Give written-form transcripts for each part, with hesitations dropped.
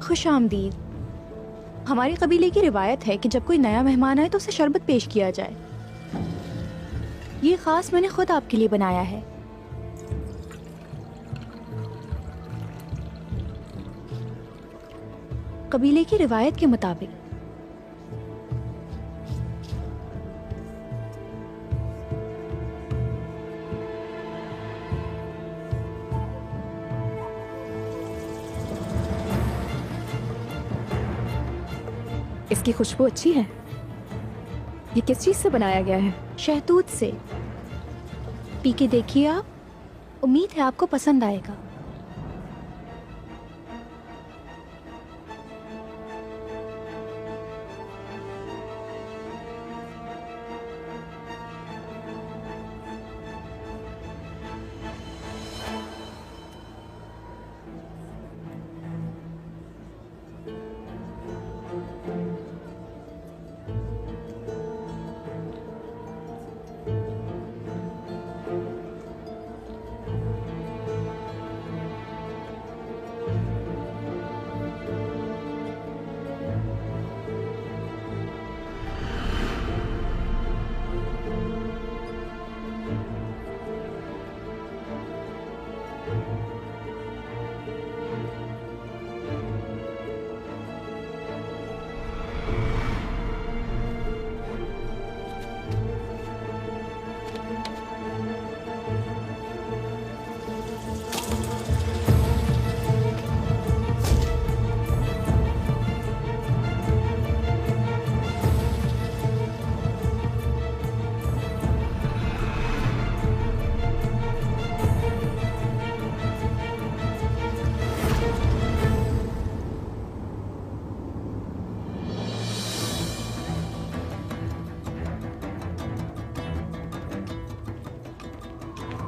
खुश आमदीद। हमारे कबीले की रिवायत है कि जब कोई नया मेहमान आए तो उसे शरबत पेश किया जाए। ये खास मैंने खुद आपके लिए बनाया है। कबीले की रिवायत के मुताबिक इसकी खुशबू अच्छी है। ये किस चीज से बनाया गया है? शहतूत से। पी के देखिए आप, उम्मीद है आपको पसंद आएगा।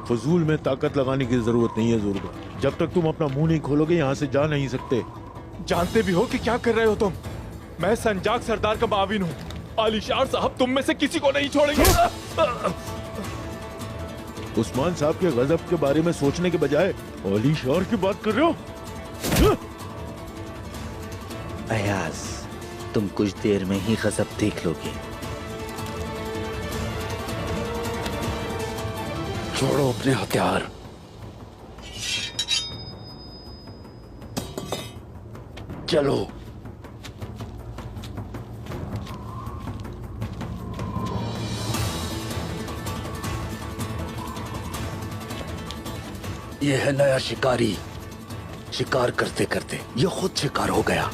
फजूल में ताकत लगाने की जरूरत नहीं है जुर्गा। जब तक तुम अपना मुंह नहीं खोलोगे यहाँ से जा नहीं सकते। जानते भी हो कि क्या कर रहे हो तुम। मैं संजाक सरदार का माविन हूँ। आलिशार साहब तुम में से किसी को नहीं छोड़ेंगे। उस्मान साहब के गजब के बारे में सोचने के बजाय आलिशार की बात कर रहे हो। अयाज, तुम कुछ देर में ही गजब देख लोगे। छोड़ो अपने हथियार। चलो। ये है नया शिकारी। शिकार करते करते ये खुद शिकार हो गया।